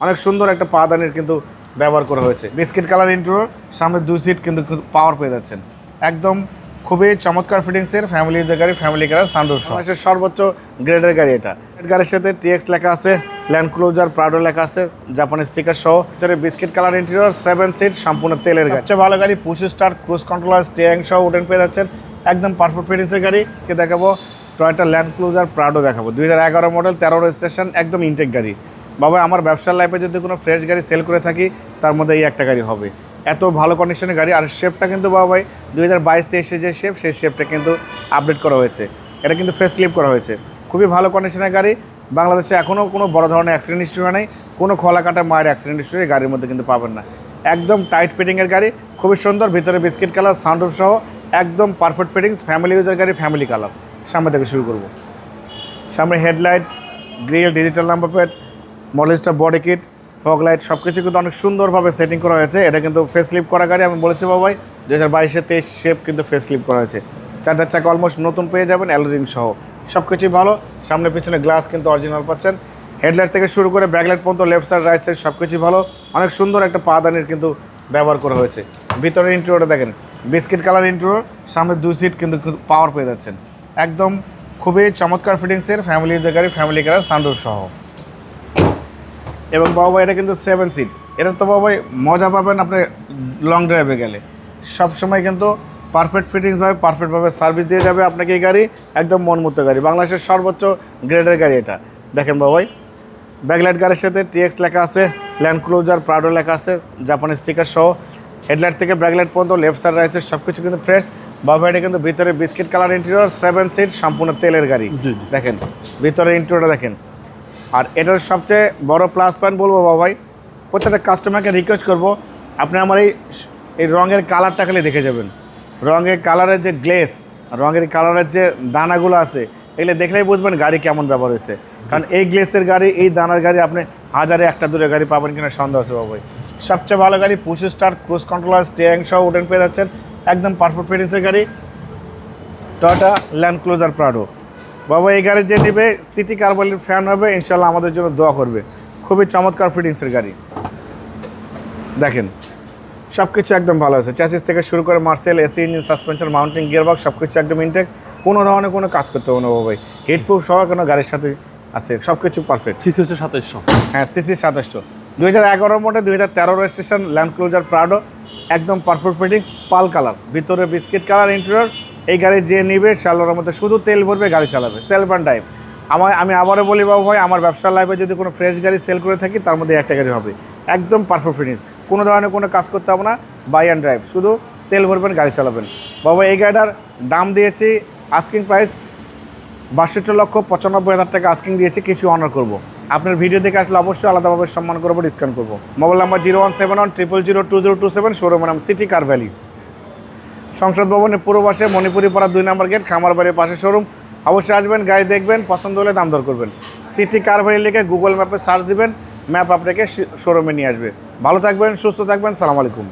অনেক সুন্দর একটা পাদানির কিন্তু ব্যবহার করা হয়েছে। বিস্কিট কালার ইন্টেরিয়র, সামনে 2 সিট কিন্তু পাওয়ার পেয়ে যাচ্ছেন। একদম খুবই চমৎকার ফিটিংসের ফ্যামিলি গাড়ি, ফ্যামিলি কালার সানরুফ সহ সর্বোচ্চ গ্রেডের গাড়ি এটা। গাড়ির সাথে টিএক্স লেখা আছে, ল্যান্ড ক্রুজার প্রাডো লেখা আছে, জাপানি স্টিকার সহ। বিস্কিট কালার ইন্টেরিয়র, 7 সিট, সম্পূর্ণ তেলের গাড়ি। সবচেয়ে ভালো গাড়ি, push start, cruise controller, steering সহ উডেন পেয়ে যাচ্ছেন। একদম পারফেক্ট ফিটিংসের গাড়ি। দেখাবো টয়োটা ল্যান্ড ক্রুজার প্রাডো দেখাবো, 2011 মডেল, 13 রেজিস্ট্রেশন, একদম ইনটেক গাড়ি। বাবা, আমার ব্যবসার লাইফে যদি কোনো ফ্রেশ গাড়ি সেল করে থাকি তার মধ্যে এই একটা গাড়ি হবে। এত ভালো কন্ডিশনের গাড়ি। আর শেপটা কিন্তু বাবা ভাই 2022-23 যে শেপ, সেই শেপটা কিন্তু আপডেট করা হয়েছে। এটা কিন্তু ফেস লিফট করা হয়েছে। খুবই ভালো কন্ডিশনের গাড়ি। বাংলাদেশে এখনও কোনো বড় ধরনের অ্যাক্সিডেন্ট হিস্ট্রি নেই, কোনো খোলা কাটা মায়ের অ্যাক্সিডেন্ট হিস্ট্রি গাড়ির মধ্যে কিন্তু পাবেন না। একদম টাইট ফিটিংয়ের গাড়ি, খুবই সুন্দর। ভিতরে বিস্কিট কালার, সানরুফ সহ, একদম পারফেক্ট ফিটিংস, ফ্যামিলি ইউজার গাড়ি, ফ্যামিলি কালার। সামনে থেকে শুরু করব। সামনে headlight, grille, digital number plate, মডেলসটা বডি কিট, ফগ লাইট সব কিছু কিন্তু অনেক সুন্দরভাবে সেটিং করা হয়েছে। এটা কিন্তু ফেস লিফট করা গাড়ি। আমি বলেছি বাবাই 2022-23 শেপ কিন্তু ফেস লিফট করা হয়েছে। চারটার চাকা অলমোস্ট নতুন পেয়ে যাবেন, অ্যালোরিং সহ সব কিছুই ভালো। সামনে পিছনে গ্লাস কিন্তু অরিজিনাল পাচ্ছেন। হেডলাইট থেকে শুরু করে ব্যাকলাইট পর্যন্ত, লেফট সাইড রাইট সাইড সব কিছুই ভালো। অনেক সুন্দর একটা পাদানির কিন্তু ব্যবহার করা হয়েছে। ভিতরের ইন্টেরিয়রটা দেখেন, বিস্কিট কালার ইন্টেরিয়র, সামনে 2 সিট কিন্তু পাওয়ার পেয়ে যাচ্ছেন। একদম খুবই চমৎকার ফিটিংসের ফ্যামিলি ইউজার গাড়ি, ফ্যামিলি কালার, সানরুফ সহ। এবং বাবা এটা কিন্তু 7 সিট। এটা তো বাবা মজা পাবেন আপনি লং ড্রাইভে গেলে। সবসময় কিন্তু পারফেক্ট ফিটিংসভাবে, পারফেক্টভাবে সার্ভিস দিয়ে যাবে আপনাকে এই গাড়ি। একদম মনমুক্ত গাড়ি, বাংলাদেশের সর্বোচ্চ গ্রেডের গাড়ি এটা। দেখেন বাবাই, ব্যাকলাইট গাড়ির সাথে টিএক্স লেখা আছে, ল্যান্ড ক্রুজার প্রাডো লেখা আছে, জাপানি স্টিকার সহ। হেডলাইট থেকে ব্যাকলাইট পর্যন্ত, লেফট সাইড রাইট সাইড সব কিছু কিন্তু ফ্রেশ। বাবা এটা কিন্তু ভিতরে বিস্কিট কালার ইন্টেরিয়র, 7 সিট, সম্পূর্ণ তেলের গাড়ি। দেখেন ভিতরে ইন্টেরিয়রটা দেখেন। আর এটার সবচেয়ে বড় প্লাস পয়েন্ট বলবো বাবাই, প্রত্যেকটা কাস্টমারকে রিকোয়েস্ট করবো, আপনি আমার এই রঙের কালারটা খালি দেখে যাবেন। রঙের কালারের যে গ্লেস, রঙের কালারের যে দানাগুলো আছে, এগুলো দেখলেই বুঝবেন গাড়ি কেমন ব্যবহার হয়েছে। কারণ এই গ্লেসের গাড়ি, এই দানার গাড়ি আপনি হাজারে একটা দূরে গাড়ি পাবেন কিনা সন্দেহ আছে বাবাই। সবচেয়ে ভালো গাড়ি, push start, cruise controller, steering সহ উডেন পেয়ে যাচ্ছেন। একদম পারফেক্ট ফিটিংসের গাড়ি, টয়োটা ল্যান্ড ক্রুজার প্রাডো। বাবা এই গাড়ি যে নেবে সিটি কার্বলির ফ্যান হবে, ইনশাল্লাহ আমাদের জন্য দোয়া করবে। খুবই চমৎকার ফিটিংসের গাড়ি। দেখেন সব কিছু একদম ভালো আছে। চ্যাসিস থেকে শুরু করে Marcel, AC engine, suspension, mounting, gearbox সব কিছু একদম ইনটেক। কোনো ধরনের কোনো কাজ করতে হবে না বাবাই। হিটপ্রুফ সহ কোনো গাড়ির সাথে আছে, সব কিছু পারফেক্ট। সিসি হচ্ছে 2700। হ্যাঁ, CC 2700, 2011 model, 2013 registration, land cruiser Prado, একদম পারফেক্ট ফিটিংস, পাল কালার, ভিতরে বিস্কিট কালার ইন্টেরিয়র। এই গাড়ি যে নিবে শালোর মধ্যে শুধু তেল ভরবে, গাড়ি চালাবে, সেলফ অ্যান্ড ড্রাইভ। আমি আবারও বলি বাবু ভাই, আমার ব্যবসার লাইফে যদি কোনো ফ্রেশ গাড়ি সেল করে থাকি তার মধ্যে একটা গাড়ি হবে। একদম পারফেক্ট ফিটিংস, কোনো ধরনের কোনো কাজ করতে হবে না, বাই অ্যান্ড ড্রাইভ, শুধু তেল ভরবেন, গাড়ি চালাবেন। বাবা এই গাড়িটার দাম দিয়েছি, আস্কিং প্রাইস 62,95,000 টাকা আস্কিং দিয়েছি, কিছু অনার করবো। আপনার ভিডিও দেখে আসলে অবশ্যই আলাদাভাবে সম্মান করবো, ডিসকাউন্ট করবো। মোবাইল নাম্বার 01710002027, শোরুমের নাম সিটি কার ভ্যালি, সংসদ ভবনের পূর্ব পাশে, মণিপুরি পাড়া 2 নম্বর গেট, খামার বাড়ির পাশে শোরুম। অবশ্যই আসবেন, গাড়ি দেখবেন, পছন্দ হলে দাম দর করবেন। সিটি কার ভ্যালি লিখে গুগল ম্যাপে সার্চ দিবেন, ম্যাপ আপনাকে শোরুমে নিয়ে আসবে। ভালো থাকবেন, সুস্থ থাকবেন, সালাম আলাইকুম।